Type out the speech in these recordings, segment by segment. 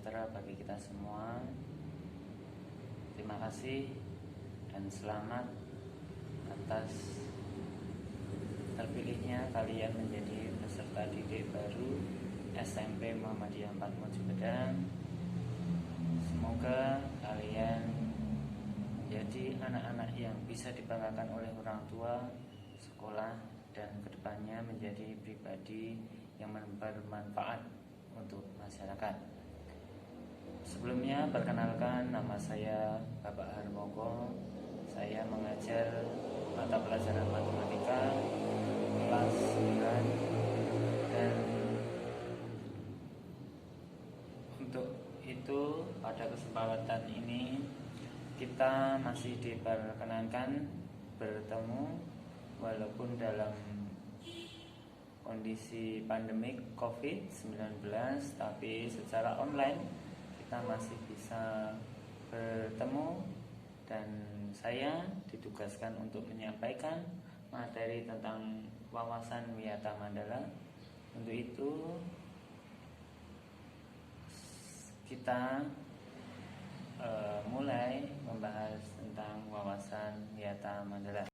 sejahtera bagi kita semua. Terima kasih dan selamat atas terpilihnya kalian menjadi peserta didik baru SMP Muhammadiyah 4 Mojokedang. Semoga kalian menjadi anak-anak yang bisa dibanggakan oleh orang tua, sekolah, dan kedepannya menjadi pribadi yang bermanfaat untuk masyarakat. Sebelumnya perkenalkan, nama saya Bapak Harmoko. Saya mengajar mata pelajaran matematika kelas 9, dan untuk itu pada kesempatan ini kita masih diperkenankan bertemu walaupun dalam kondisi pandemik COVID-19, tapi secara online kita masih bisa bertemu, dan saya ditugaskan untuk menyampaikan materi tentang wawasan Wiyata Mandala. Untuk itu kita mulai membahas tentang wawasan Wiyata Mandala.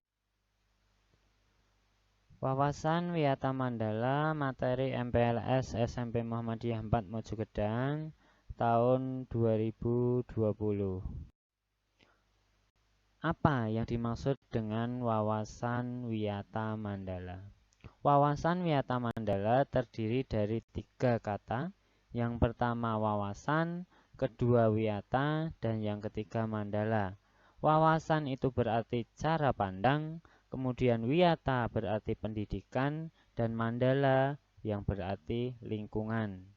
Wawasan Wiyata Mandala materi MPLS SMP Muhammadiyah 4 Mojokedang tahun 2020. Apa yang dimaksud dengan wawasan Wiyata Mandala? Wawasan Wiyata Mandala terdiri dari 3 kata. Yang pertama wawasan, kedua wiyata, dan yang ketiga mandala. Wawasan itu berarti cara pandang, kemudian wiyata berarti pendidikan, dan mandala yang berarti lingkungan.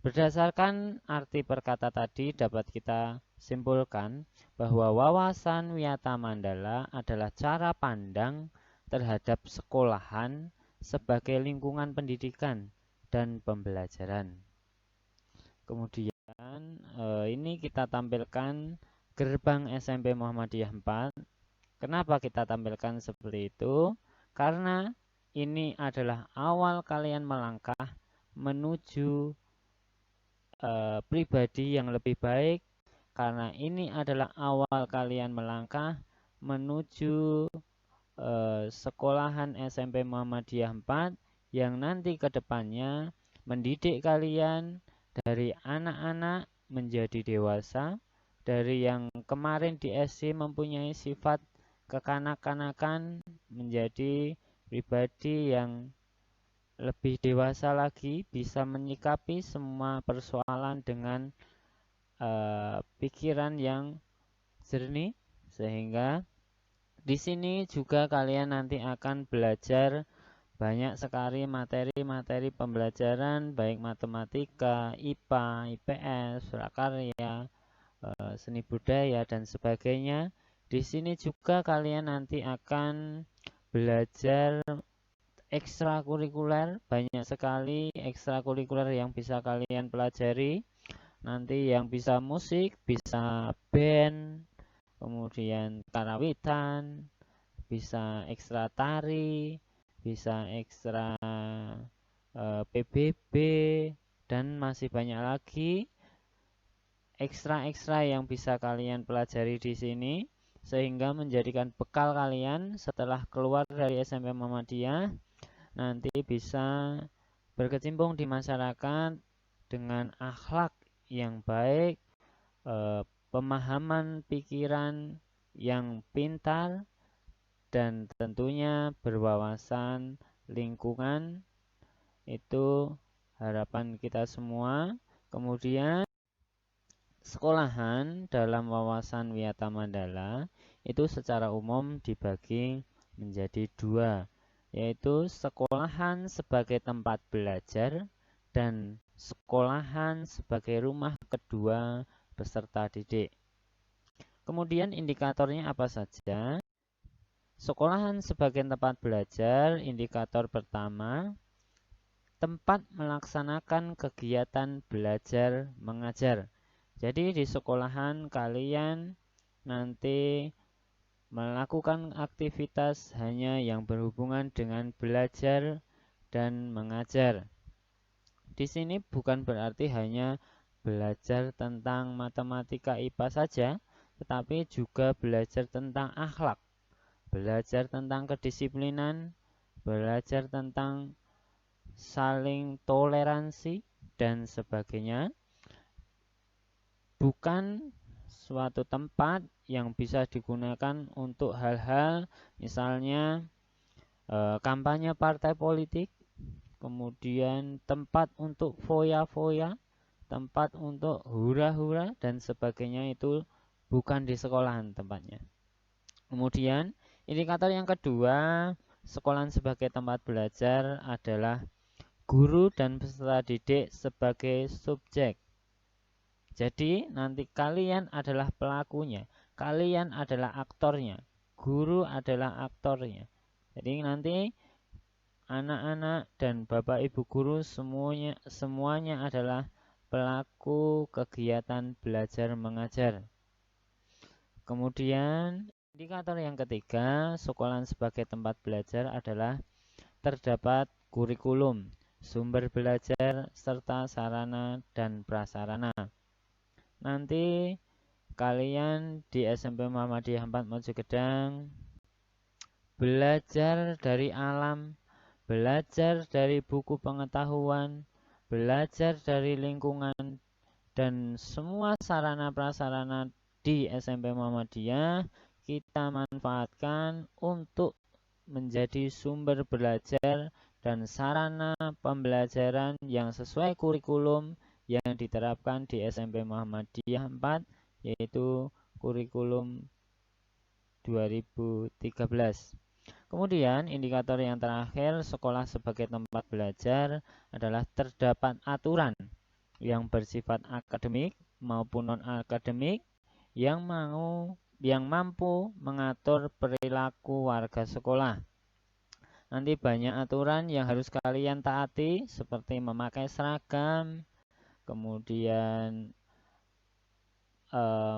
Berdasarkan arti perkata tadi dapat kita simpulkan bahwa wawasan Wiyata Mandala adalah cara pandang terhadap sekolahan sebagai lingkungan pendidikan dan pembelajaran. Kemudian ini kita tampilkan gerbang SMP Muhammadiyah 4. Kenapa kita tampilkan seperti itu? Karena ini adalah awal kalian melangkah menuju pribadi yang lebih baik, karena ini adalah awal kalian melangkah menuju sekolahan SMP Muhammadiyah 4 yang nanti ke depannya mendidik kalian dari anak-anak menjadi dewasa, dari yang kemarin di SD mempunyai sifat kekanak-kanakan menjadi pribadi yang lebih dewasa lagi, bisa menyikapi semua persoalan dengan pikiran yang jernih, sehingga di sini juga kalian nanti akan belajar banyak sekali materi-materi pembelajaran, baik matematika, IPA, IPS, prakarya, seni budaya, dan sebagainya. Di sini juga kalian nanti akan belajar ekstrakurikuler, banyak sekali ekstrakurikuler yang bisa kalian pelajari. Nanti yang bisa musik, bisa band, kemudian karawitan, bisa ekstra tari, bisa ekstra PBB, dan masih banyak lagi ekstra-ekstra yang bisa kalian pelajari di sini, sehingga menjadikan bekal kalian setelah keluar dari SMP Muhammadiyah nanti bisa berkecimpung di masyarakat dengan akhlak yang baik, pemahaman pikiran yang pintar, dan tentunya berwawasan lingkungan. Itu harapan kita semua. Kemudian sekolahan dalam wawasan Wiyata Mandala itu secara umum dibagi menjadi 2, yaitu sekolahan sebagai tempat belajar dan sekolahan sebagai rumah kedua peserta didik. Kemudian indikatornya apa saja? Sekolahan sebagai tempat belajar, indikator pertama, tempat melaksanakan kegiatan belajar mengajar. Jadi di sekolahan kalian nanti melakukan aktivitas hanya yang berhubungan dengan belajar dan mengajar. Di sini bukan berarti hanya belajar tentang matematika IPA saja, tetapi juga belajar tentang akhlak, belajar tentang kedisiplinan, belajar tentang saling toleransi, dan sebagainya. Bukan suatu tempat yang bisa digunakan untuk hal-hal misalnya kampanye partai politik, kemudian tempat untuk foya-foya, tempat untuk hura-hura, dan sebagainya. Itu bukan di sekolahan tempatnya. Kemudian indikator yang kedua, sekolahan sebagai tempat belajar adalah guru dan peserta didik sebagai subjek. Jadi nanti kalian adalah pelakunya, kalian adalah aktornya, guru adalah aktornya. Jadi nanti anak-anak dan bapak ibu guru semuanya adalah pelaku kegiatan belajar mengajar. Kemudian indikator yang ketiga, sekolahan sebagai tempat belajar adalah terdapat kurikulum, sumber belajar, serta sarana dan prasarana. Nanti kalian di SMP Muhammadiyah 4 Mojogedang belajar dari alam, belajar dari buku pengetahuan, belajar dari lingkungan, dan semua sarana prasarana di SMP Muhammadiyah kita manfaatkan untuk menjadi sumber belajar dan sarana pembelajaran yang sesuai kurikulum yang diterapkan di SMP Muhammadiyah 4, yaitu kurikulum 2013. Kemudian indikator yang terakhir, sekolah sebagai tempat belajar adalah terdapat aturan yang bersifat akademik maupun non-akademik yang mampu mengatur perilaku warga sekolah. Nanti banyak aturan yang harus kalian taati, seperti memakai seragam, kemudian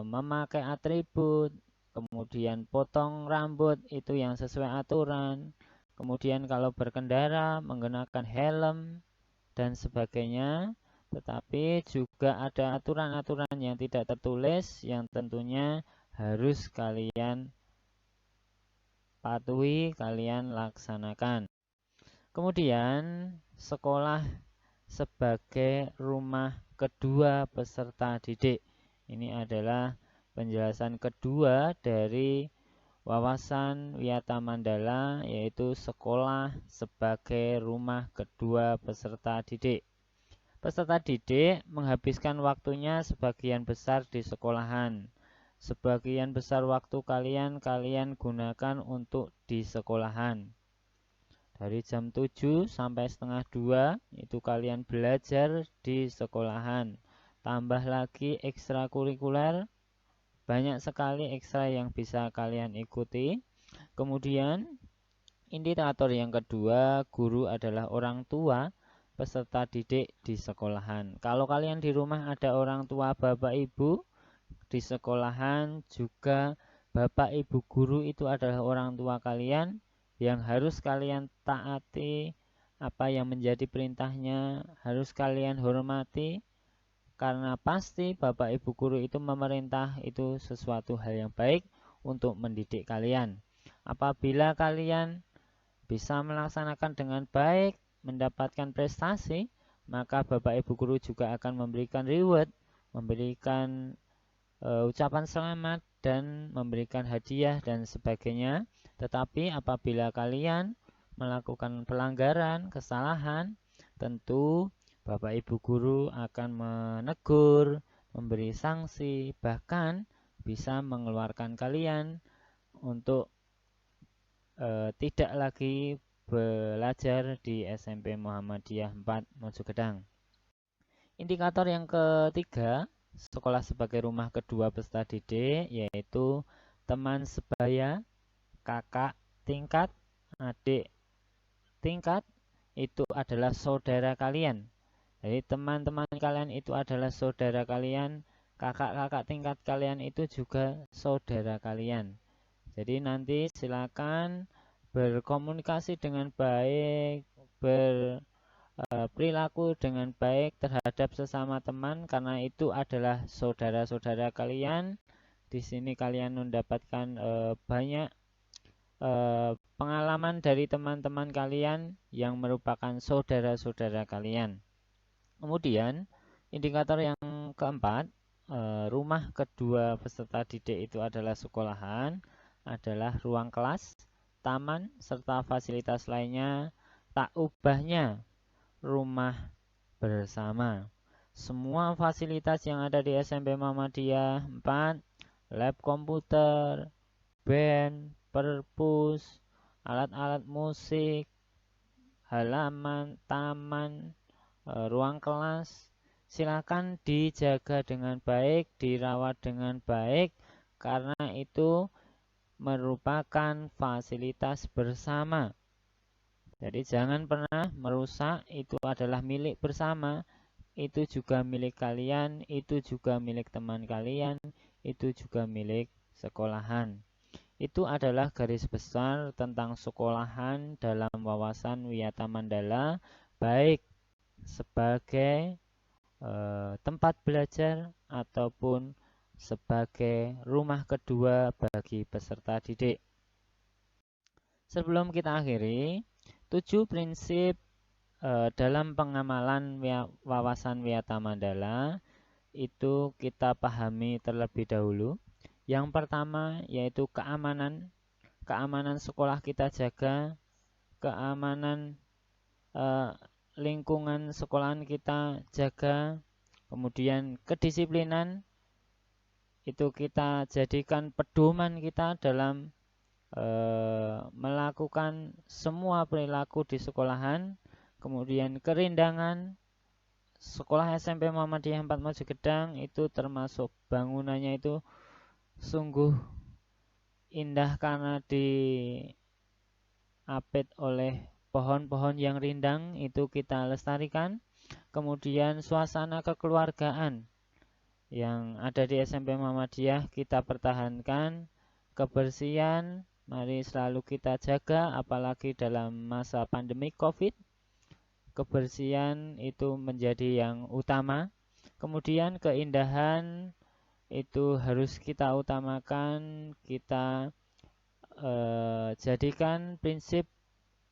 memakai atribut, kemudian potong rambut itu yang sesuai aturan, kemudian kalau berkendara menggunakan helm dan sebagainya. Tetapi juga ada aturan-aturan yang tidak tertulis yang tentunya harus kalian patuhi, kalian laksanakan. Kemudian sekolah sebagai rumah kedua peserta didik. Ini adalah penjelasan kedua dari wawasan Wiyata Mandala, yaitu sekolah sebagai rumah kedua peserta didik. Peserta didik menghabiskan waktunya sebagian besar di sekolahan. Sebagian besar waktu kalian gunakan untuk di sekolahan. Dari jam 7 sampai setengah 2 itu kalian belajar di sekolahan. Tambah lagi ekstrakurikuler, banyak sekali ekstra yang bisa kalian ikuti. Kemudian indikator yang kedua, guru adalah orang tua peserta didik di sekolahan. Kalau kalian di rumah ada orang tua bapak ibu, di sekolahan juga bapak ibu guru itu adalah orang tua kalian yang harus kalian taati, apa yang menjadi perintahnya harus kalian hormati, karena pasti bapak ibu guru itu memerintah itu sesuatu hal yang baik untuk mendidik kalian. Apabila kalian bisa melaksanakan dengan baik, mendapatkan prestasi, maka bapak ibu guru juga akan memberikan reward, memberikan ucapan selamat, dan memberikan hadiah dan sebagainya. Tetapi apabila kalian melakukan pelanggaran, kesalahan, tentu bapak ibu guru akan menegur, memberi sanksi, bahkan bisa mengeluarkan kalian untuk tidak lagi belajar di SMP Muhammadiyah 4 Mojogedang. Indikator yang ketiga, sekolah sebagai rumah kedua peserta didik, yaitu teman sebaya, kakak tingkat, adik tingkat, itu adalah saudara kalian. Jadi teman-teman kalian itu adalah saudara kalian, kakak-kakak tingkat kalian itu juga saudara kalian. Jadi nanti silakan berkomunikasi dengan baik, berperilaku dengan baik terhadap sesama teman karena itu adalah saudara-saudara kalian. Di sini kalian mendapatkan banyak pengalaman dari teman-teman kalian yang merupakan saudara-saudara kalian. Kemudian indikator yang keempat, rumah kedua peserta didik itu adalah sekolahan, adalah ruang kelas, taman, serta fasilitas lainnya. Tak ubahnya rumah bersama. Semua fasilitas yang ada di SMP Muhammadiyah 4, lab komputer, band, perpus, alat-alat musik, halaman, taman, ruang kelas, silakan dijaga dengan baik, dirawat dengan baik, karena itu merupakan fasilitas bersama. Jadi jangan pernah merusak, itu adalah milik bersama, itu juga milik kalian, itu juga milik teman kalian, itu juga milik sekolahan. Itu adalah garis besar tentang sekolahan dalam wawasan Wiyata Mandala, baik sebagai tempat belajar ataupun sebagai rumah kedua bagi peserta didik. Sebelum kita akhiri, 7 prinsip dalam pengamalan wawasan Wiyata Mandala itu kita pahami terlebih dahulu. Yang pertama yaitu keamanan sekolah kita jaga, keamanan lingkungan sekolahan kita jaga, kemudian kedisiplinan itu kita jadikan pedoman kita dalam melakukan semua perilaku di sekolahan. Kemudian kerindangan, sekolah SMP Muhammadiyah 4 Mojogedang itu termasuk bangunannya itu sungguh indah karena diapit oleh pohon-pohon yang rindang, itu kita lestarikan. Kemudian suasana kekeluargaan yang ada di SMP Muhammadiyah kita pertahankan. Kebersihan mari selalu kita jaga, apalagi dalam masa pandemi COVID. Kebersihan itu menjadi yang utama. Kemudian keindahan itu harus kita utamakan, kita jadikan prinsip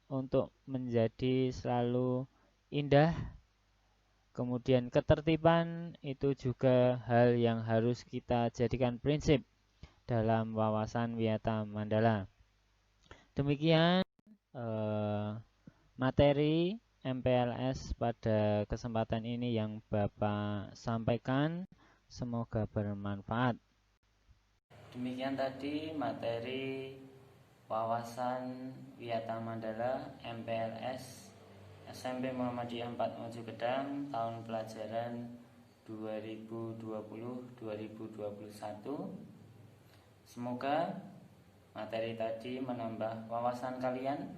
untuk menjadi selalu indah. Kemudian ketertiban itu juga hal yang harus kita jadikan prinsip dalam wawasan Wiyata Mandala. Demikian materi MPLS pada kesempatan ini yang Bapak sampaikan, semoga bermanfaat. Demikian tadi materi wawasan Wiyata Mandala MPLS SMP Muhammadiyah 4 Mojogedang tahun pelajaran 2020-2021. Semoga materi tadi menambah wawasan kalian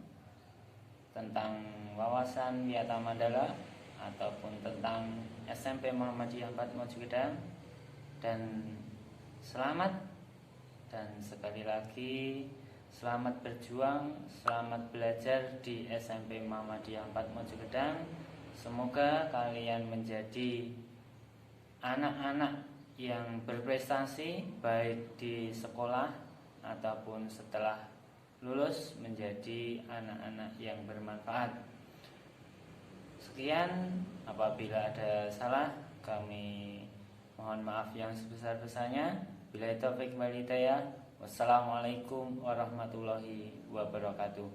tentang wawasan Wiyata Mandala ataupun tentang SMP Muhammadiyah 4 Mojogedang. Dan selamat, dan sekali lagi selamat berjuang, selamat belajar di SMP Muhammadiyah 4 Mojogedang. Semoga kalian menjadi anak-anak yang berprestasi baik di sekolah ataupun setelah lulus, menjadi anak-anak yang bermanfaat. Sekian, apabila ada salah kami mohon maaf yang sebesar-besarnya. Billahi taufik wal hidayah. Wassalamualaikum warahmatullahi wabarakatuh.